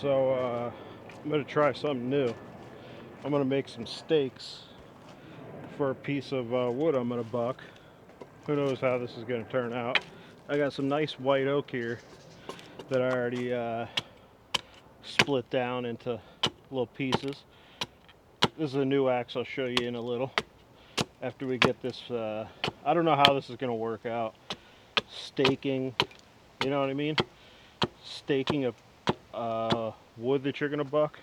So I'm gonna try something new. I'm gonna make some steaks for a piece of wood I'm gonna buck. Who knows how this is gonna turn out. I got some nice white oak here that I already split down into little pieces. This is a new axe I'll show you in a little after we get this. I don't know how this is gonna work out. Staking, you know what I mean? Staking of wood that you're gonna buck.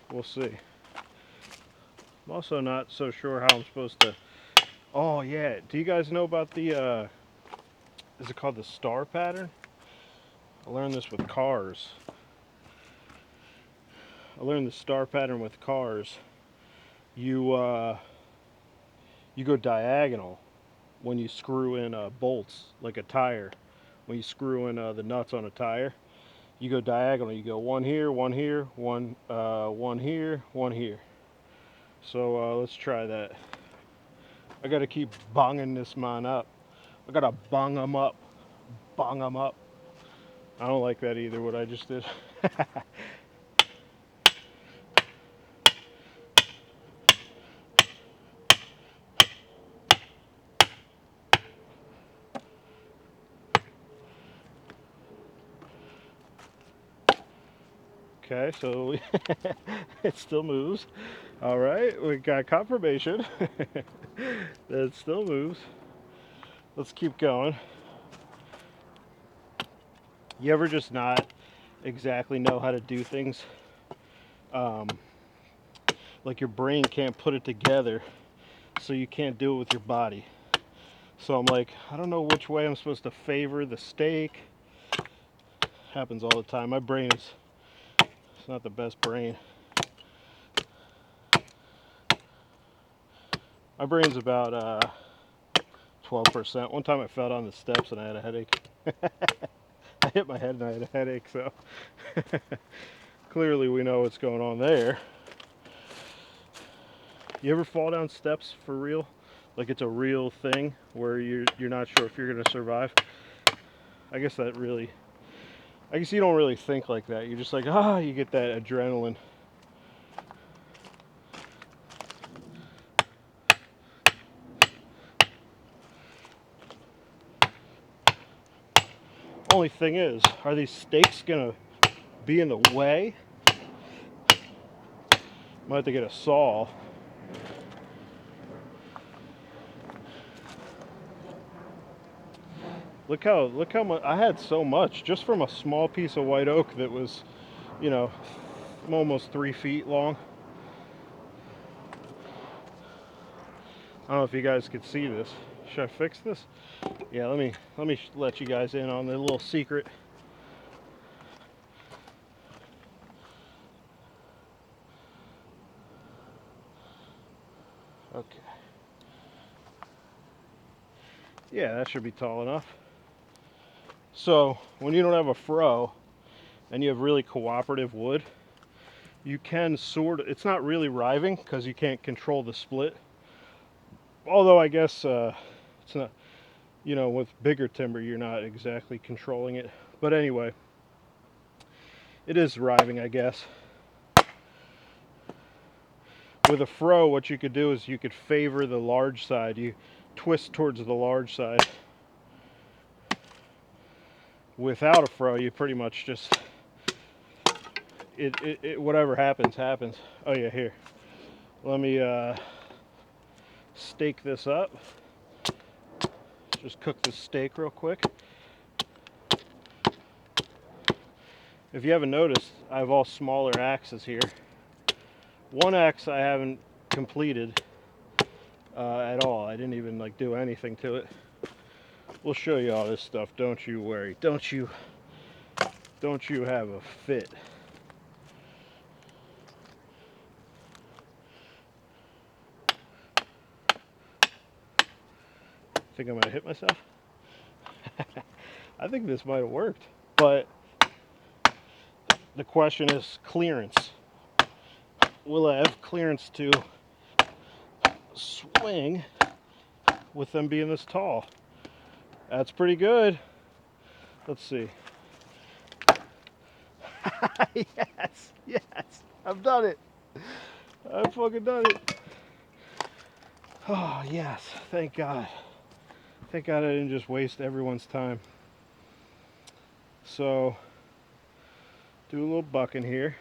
We'll see. I'm also not so sure how I'm supposed to. Oh yeah, do you guys know about the is it called the star pattern? I learned this with cars. I learned the star pattern with cars. You you go diagonal when you screw in bolts, like a tire. When you screw in the nuts on a tire, you go diagonal. You go one here, one here, one here, one here. So let's try that. I gotta keep bonging this man up. I gotta bong them up, bong them up. I don't like that either, what I just did. Okay, so it still moves. All right, we got confirmation that it still moves. Let's keep going. You ever just not exactly know how to do things? Um, like your brain can't put it together, so you can't do it with your body. So I'm like, I don't know which way I'm supposed to favor the steak. Happens all the time. My brain is it's not the best brain. My brain's about 12%. One time I fell down the steps and I had a headache. I hit my head and I had a headache, so clearly we know what's going on there. You ever fall down steps for real? Like it's a real thing where you're not sure if you're gonna survive? I guess you don't really think like that. You're just like, you get that adrenaline. Only thing is, are these steaks gonna be in the way? Might have to get a saw. Look how much I had, so much just from a small piece of white oak that was, you know, almost 3 feet long. I don't know if you guys could see this. Should I fix this? Yeah, let me let you guys in on the little secret. Okay. Yeah, that should be tall enough. So when you don't have a fro and you have really cooperative wood, you can it's not really riving because you can't control the split. Although I guess it's not, with bigger timber you're not exactly controlling it. But anyway, it is riving, I guess. With a fro, what you could do is you could favor the large side. You twist towards the large side. Without a fro, you pretty much just whatever happens happens. Oh yeah, here. Let me stake this up. Just cook this steak real quick. If you haven't noticed, I have all smaller axes here. One axe I haven't completed at all. I didn't even do anything to it. We'll show you all this stuff. Don't you worry. Don't you have a fit. Think I might have hit myself? I think this might have worked, but the question is clearance. Will I have clearance to swing with them being this tall? That's pretty good. Let's see. Yes, yes, I've done it. I've fucking done it. Oh, yes, thank God. Thank God I didn't just waste everyone's time. So, do a little bucking here.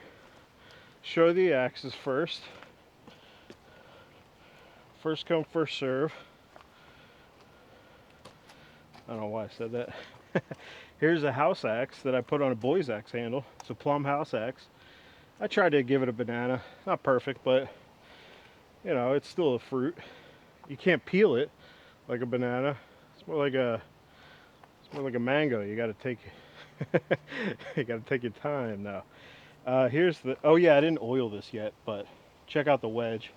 Show the axes first. First come, first serve. I don't know why I said that. Here's a house axe that I put on a boy's axe handle. It's a Plumb house axe. I tried to give it a banana. Not perfect, but you know, it's still a fruit. You can't peel it like a banana. It's more like a mango. You got to take you got to take your time now. Here's the. Oh yeah, I didn't oil this yet, but check out the wedge.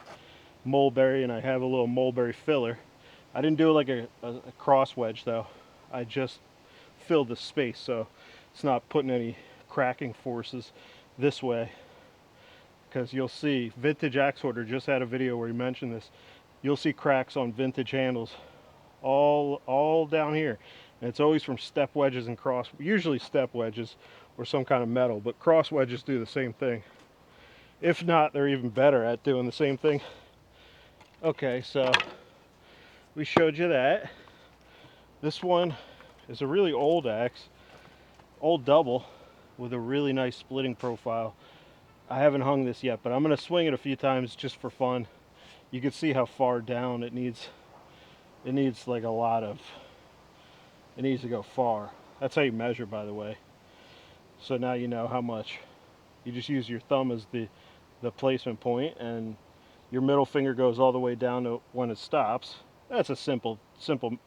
Mulberry, and I have a little mulberry filler. I didn't do like a cross wedge though. I just filled the space so it's not putting any cracking forces this way, because you'll see Vintage Axe Hoarder just had a video where he mentioned this. You'll see cracks on vintage handles all down here, and it's always from step wedges and usually step wedges or some kind of metal, but cross wedges do the same thing. If not, they're even better at doing the same thing. Okay, so we showed you that. This one is a really old axe, old double with a really nice splitting profile. I haven't hung this yet, but I'm going to swing it a few times just for fun. You can see how far down it needs. It needs like a lot of, it needs to go far. That's how you measure, by the way. So now you know how much. You just use your thumb as the placement point, and your middle finger goes all the way down to when it stops. That's a simple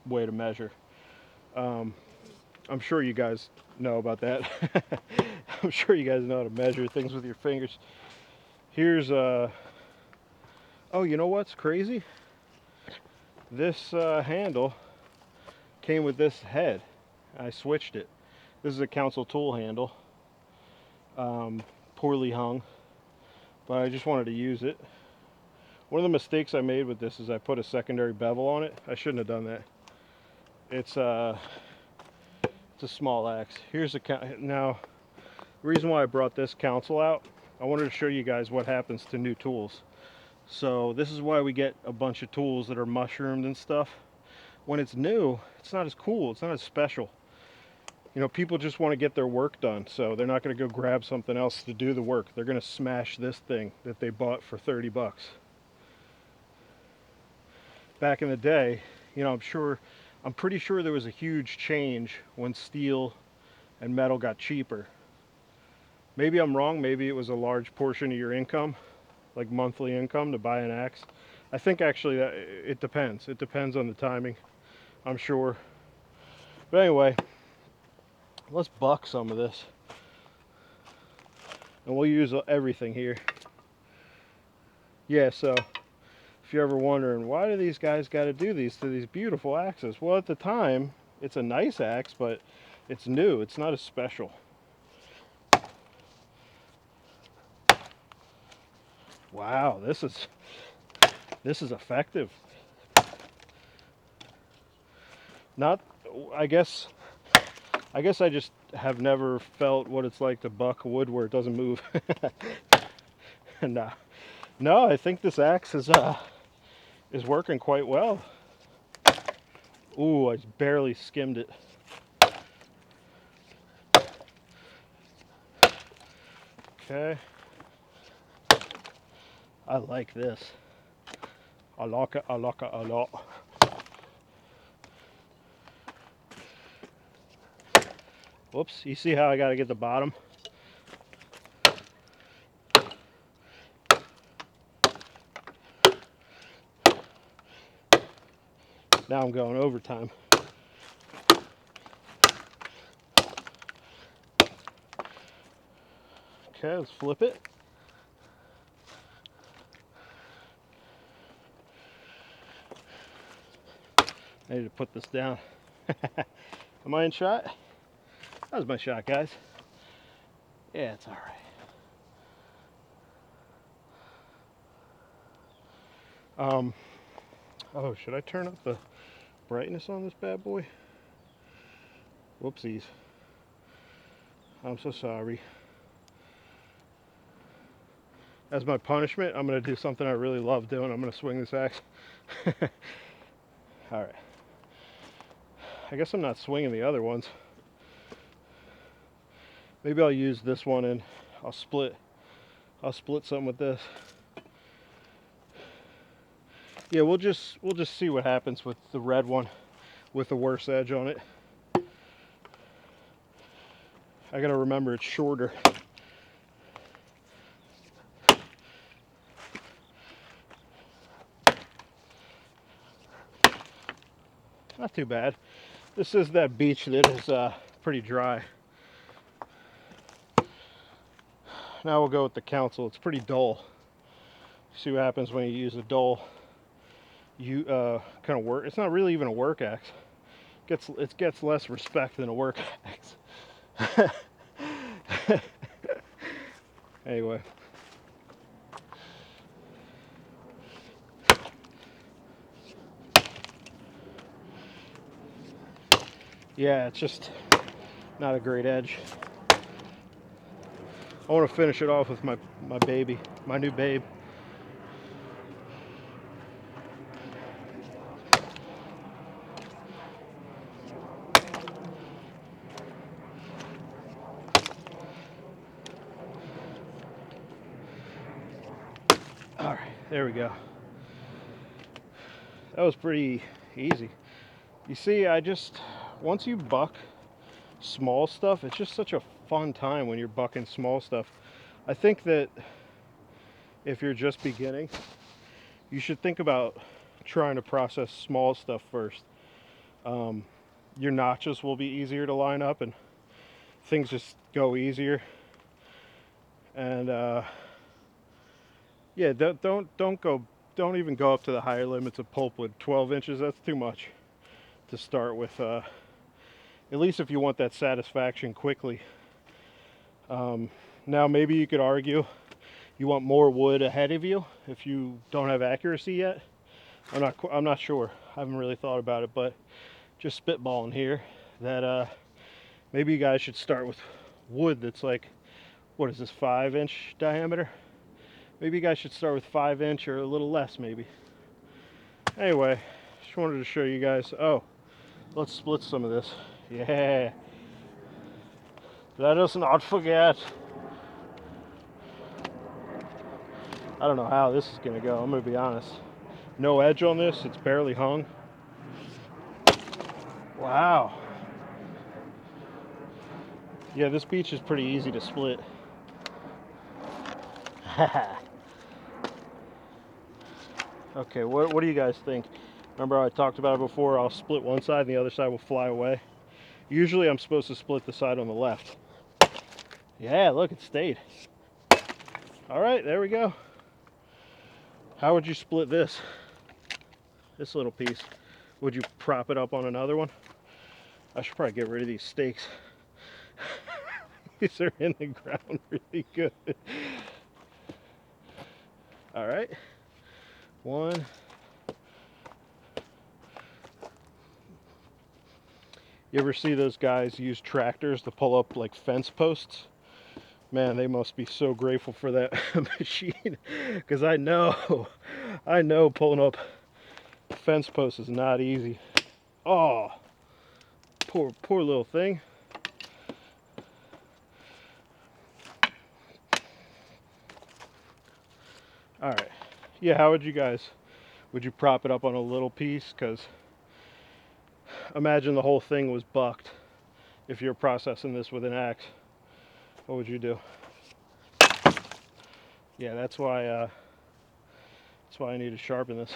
way to measure. I'm sure you guys know about that. I'm sure you guys know how to measure things with your fingers. Here's oh, you know what's crazy? This handle came with this head. I switched it. This is a council tool handle, poorly hung, but I just wanted to use it. One of the mistakes I made with this is I put a secondary bevel on it. I shouldn't have done that. It's a small axe. Here's now. The reason why I brought this council out, I wanted to show you guys what happens to new tools. So this is why we get a bunch of tools that are mushroomed and stuff. When it's new, it's not as cool, it's not as special. You know, people just want to get their work done, so they're not going to go grab something else to do the work. They're going to smash this thing that they bought for 30 bucks. Back in the day, you know, I'm pretty sure there was a huge change when steel and metal got cheaper. Maybe I'm wrong, maybe it was a large portion of your income, like monthly income, to buy an axe. I think actually that it depends. It depends on the timing, I'm sure. But anyway, let's buck some of this. And we'll use everything here. Yeah, so if you're ever wondering, why do these guys got to do these to these beautiful axes? Well, at the time, it's a nice axe, but it's new. It's not as special. Wow, this is effective. Not, I guess I just have never felt what it's like to buck wood where it doesn't move. No, I think this axe is working quite well. Ooh, I barely skimmed it. Okay. I like this. I like it a lot. Whoops, you see how I gotta get the bottom? Now I'm going overtime. Okay, let's flip it. I need to put this down. Am I in shot? That was my shot, guys. Yeah, it's all right. Oh, should I turn up the brightness on this bad boy? Whoopsies. I'm so sorry. as my punishment, I'm going to do something I really love doing. I'm going to swing this axe. All right. I guess I'm not swinging the other ones. Maybe I'll use this one and I'll split something with this. Yeah, we'll just see what happens with the red one with the worse edge on it. I gotta remember it's shorter. Not too bad. This is that beach that is pretty dry. Now we'll go with the council. It's pretty dull. See what happens when you use a dull kind of work. It's not really even a work axe. It gets less respect than a work axe. Anyway. Yeah, it's just not a great edge. I want to finish it off with my baby, my new babe. All right, there we go. That was pretty easy. You see, once you buck small stuff, it's just such a fun time when you're bucking small stuff. I think that if you're just beginning, you should think about trying to process small stuff first. Your notches will be easier to line up and things just go easier. And yeah, don't even go up to the higher limits of pulpwood. 12 inches, that's too much to start with. At least if you want that satisfaction quickly. Now maybe you could argue you want more wood ahead of you if you don't have accuracy yet. I'm not sure. I haven't really thought about it, but just spitballing here that maybe you guys should start with wood that's like, what is this, 5-inch diameter? Maybe you guys should start with 5-inch or a little less maybe. Anyway, just wanted to show you guys. Oh, let's split some of this. Yeah. Let us not forget. I don't know how this is gonna go, I'm gonna be honest. No edge on this, it's barely hung. Wow. Yeah, this beach is pretty easy to split. Okay, what do you guys think? Remember how I talked about it before? I'll split one side and the other side will fly away. Usually I'm supposed to split the side on the left. Yeah, look, it stayed. All right, there we go. How would you split this little piece? Would you prop it up on another one? I should probably get rid of these stakes. These are in the ground really good. All right, one. You ever see those guys use tractors to pull up like fence posts? Man, they must be so grateful for that machine, because I know pulling up fence posts is not easy. Oh, poor little thing. All right, yeah, how would you prop it up on a little piece? Because imagine the whole thing was bucked. If you're processing this with an axe, what would you do? Yeah, that's why I need to sharpen this.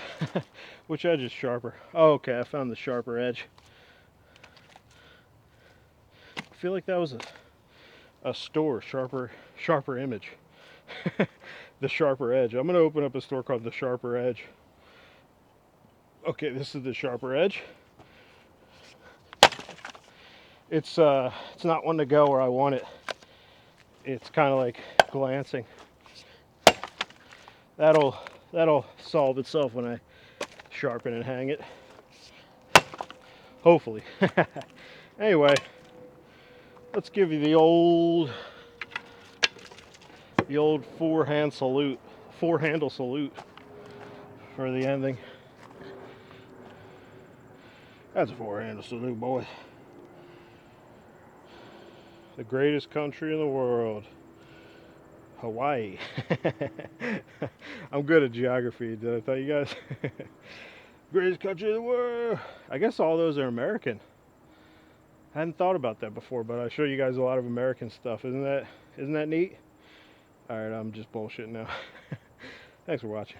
Which edge is sharper? Oh, okay, I found the sharper edge. I feel like that was a store, sharper image. The Sharper Edge. I'm gonna open up a store called the Sharper Edge. Okay, this is the Sharper Edge. It's not one to go where I want it. It's kind of like glancing. That'll solve itself when I sharpen and hang it. Hopefully. Anyway, let's give you the old The old four-handle salute for the ending. That's a four-handle salute, boy. The greatest country in the world. Hawaii. I'm good at geography, did I tell you guys? Greatest country in the world. I guess all those are American. I hadn't thought about that before, but I show you guys a lot of American stuff. Isn't that neat? Alright, I'm just bullshitting now. Thanks for watching.